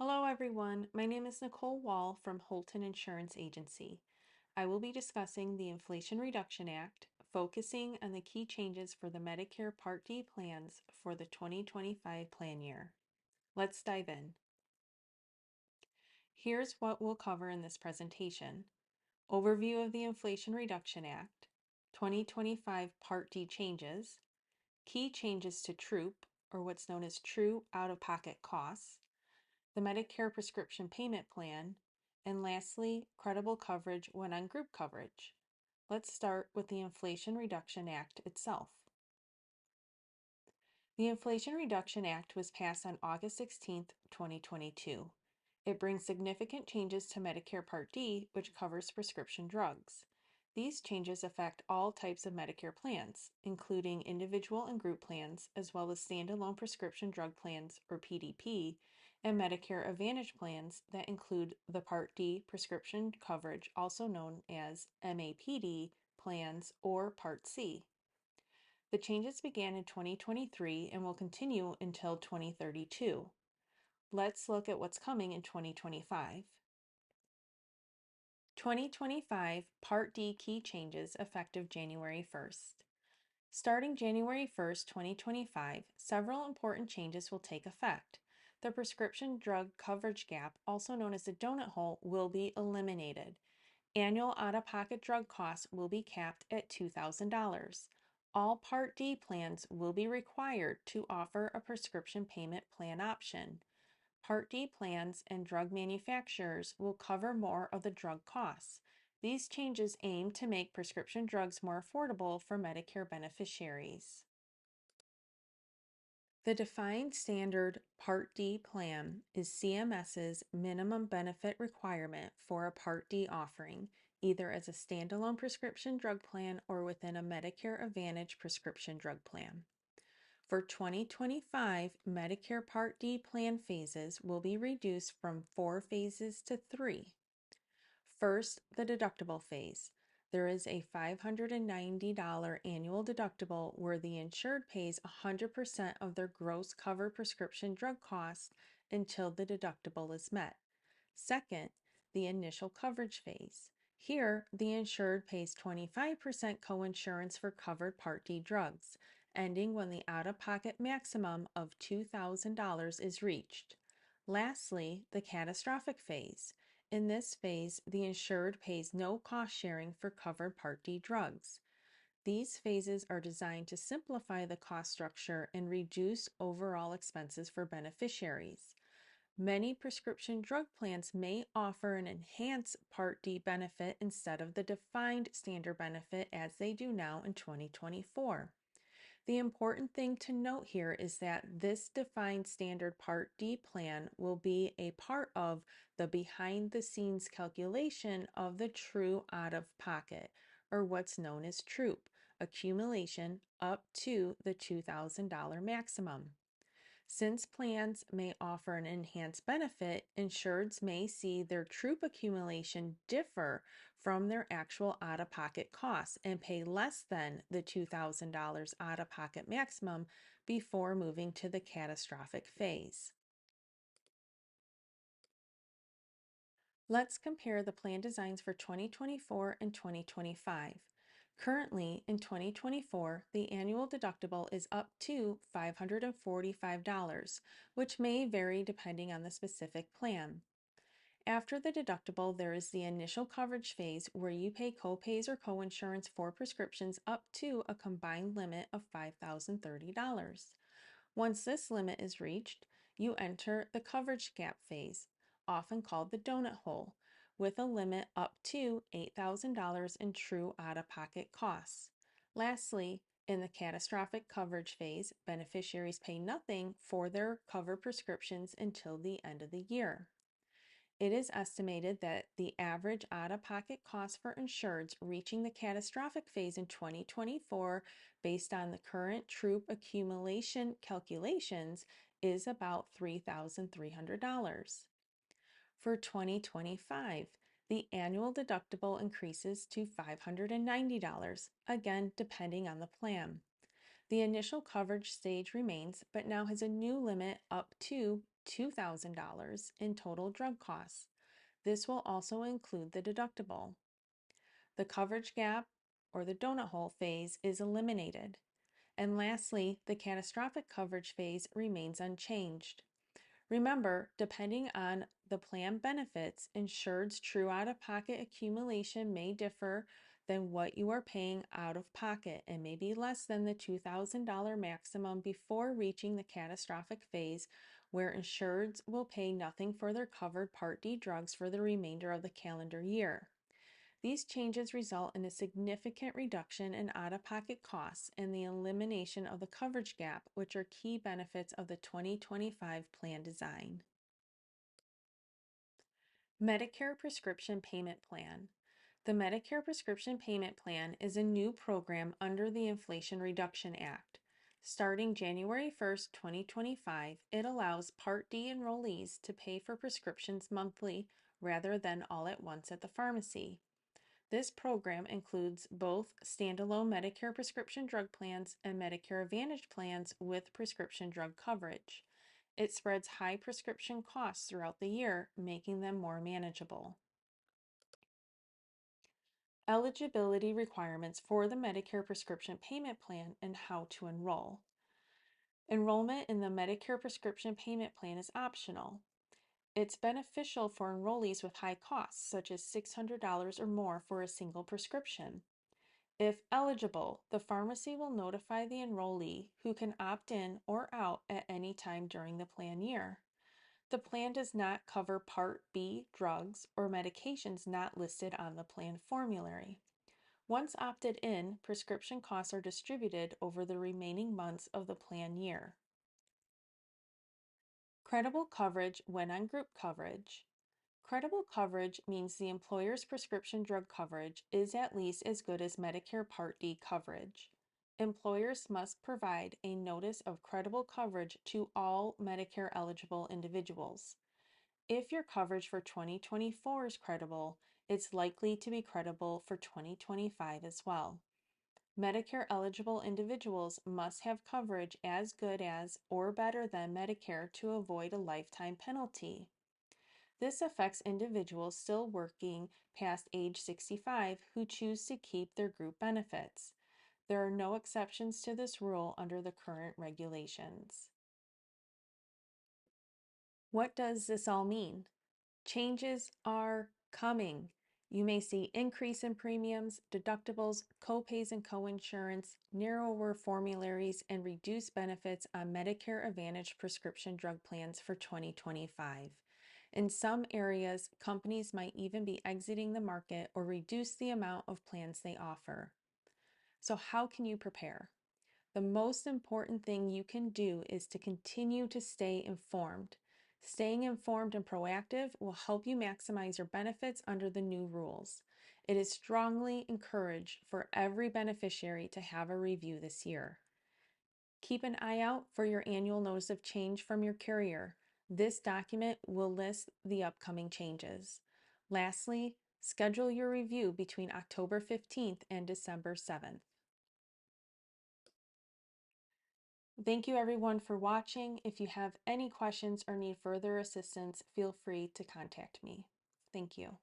Hello everyone, my name is Nicole Wall from Holton Insurance Agency. I will be discussing the Inflation Reduction Act, focusing on the key changes for the Medicare Part D plans for the 2025 plan year. Let's dive in. Here's what we'll cover in this presentation. Overview of the Inflation Reduction Act, 2025 Part D changes, key changes to TROOP, or what's known as True Out-of-Pocket Costs, the Medicare prescription payment plan, and lastly, credible coverage when on group coverage. Let's start with the Inflation Reduction Act itself. The Inflation Reduction Act was passed on August 16, 2022. It brings significant changes to Medicare Part D, which covers prescription drugs. These changes affect all types of Medicare plans, including individual and group plans, as well as standalone prescription drug plans, or PDP, and Medicare Advantage plans that include the Part D prescription coverage, also known as MAPD plans, or Part C. The changes began in 2023 and will continue until 2032. Let's look at what's coming in 2025. 2025 Part D key changes effective January 1st. Starting January 1st, 2025, several important changes will take effect. The prescription drug coverage gap, also known as the donut hole, will be eliminated. Annual out-of-pocket drug costs will be capped at $2,000. All Part D plans will be required to offer a prescription payment plan option. Part D plans and drug manufacturers will cover more of the drug costs. These changes aim to make prescription drugs more affordable for Medicare beneficiaries. The defined standard Part D plan is CMS's minimum benefit requirement for a Part D offering, either as a standalone prescription drug plan or within a Medicare Advantage prescription drug plan. For 2025, Medicare Part D plan phases will be reduced from 4 phases to 3. First, the deductible phase. There is a $590 annual deductible where the insured pays 100% of their gross covered prescription drug costs until the deductible is met. Second, the initial coverage phase. Here, the insured pays 25% coinsurance for covered Part D drugs, ending when the out-of-pocket maximum of $2,000 is reached. Lastly, the catastrophic phase. In this phase, the insured pays no cost sharing for covered Part D drugs. These phases are designed to simplify the cost structure and reduce overall expenses for beneficiaries. Many prescription drug plans may offer an enhanced Part D benefit instead of the defined standard benefit as they do now in 2024. The important thing to note here is that this defined standard Part D plan will be a part of the behind-the-scenes calculation of the true out-of-pocket, or what's known as TROOP, accumulation up to the $2,000 maximum. Since plans may offer an enhanced benefit, insureds may see their TROOP accumulation differ from their actual out-of-pocket costs and pay less than the $2,000 out-of-pocket maximum before moving to the catastrophic phase. Let's compare the plan designs for 2024 and 2025. Currently, in 2024, the annual deductible is up to $545, which may vary depending on the specific plan. After the deductible, there is the initial coverage phase where you pay copays or coinsurance for prescriptions up to a combined limit of $5,030. Once this limit is reached, you enter the coverage gap phase, often called the donut hole, with a limit up to $8,000 in true out-of-pocket costs. Lastly, in the catastrophic coverage phase, beneficiaries pay nothing for their covered prescriptions until the end of the year. It is estimated that the average out-of-pocket cost for insureds reaching the catastrophic phase in 2024, based on the current TROOP accumulation calculations, is about $3,300. For 2025, the annual deductible increases to $590, again depending on the plan. The initial coverage stage remains, but now has a new limit up to $2,000 in total drug costs. This will also include the deductible. The coverage gap, or the donut hole phase, is eliminated. And lastly, the catastrophic coverage phase remains unchanged. Remember, depending on the plan benefits, insured's true out-of-pocket accumulation may differ than what you are paying out of pocket and may be less than the $2,000 maximum before reaching the catastrophic phase, where insureds will pay nothing for their covered Part D drugs for the remainder of the calendar year. These changes result in a significant reduction in out-of-pocket costs and the elimination of the coverage gap, which are key benefits of the 2025 plan design. Medicare Prescription Payment Plan. The Medicare Prescription Payment Plan is a new program under the Inflation Reduction Act. Starting January 1st, 2025, it allows Part D enrollees to pay for prescriptions monthly rather than all at once at the pharmacy. This program includes both standalone Medicare prescription drug plans and Medicare Advantage plans with prescription drug coverage. It spreads high prescription costs throughout the year, making them more manageable. Eligibility requirements for the Medicare prescription payment plan and how to enroll. Enrollment in the Medicare prescription payment plan is optional. It's beneficial for enrollees with high costs, such as $600 or more for a single prescription. If eligible, the pharmacy will notify the enrollee, who can opt in or out at any time during the plan year. The plan does not cover Part B drugs or medications not listed on the plan formulary. Once opted in, prescription costs are distributed over the remaining months of the plan year. Credible coverage when on group coverage. Credible coverage means the employer's prescription drug coverage is at least as good as Medicare Part D coverage. Employers must provide a notice of credible coverage to all Medicare eligible individuals. If your coverage for 2024 is credible, it's likely to be credible for 2025 as well. Medicare eligible individuals must have coverage as good as or better than Medicare to avoid a lifetime penalty. This affects individuals still working past age 65 who choose to keep their group benefits. There are no exceptions to this rule under the current regulations. What does this all mean? Changes are coming. You may see increase in premiums, deductibles, copays and coinsurance, narrower formularies, and reduced benefits on Medicare Advantage prescription drug plans for 2025. In some areas, companies might even be exiting the market or reduce the amount of plans they offer. So how can you prepare? The most important thing you can do is to continue to stay informed. Staying informed and proactive will help you maximize your benefits under the new rules. It is strongly encouraged for every beneficiary to have a review this year. Keep an eye out for your annual notice of change from your carrier. This document will list the upcoming changes. Lastly, schedule your review between October 15th and December 7th. Thank you everyone for watching. If you have any questions or need further assistance, feel free to contact me. Thank you.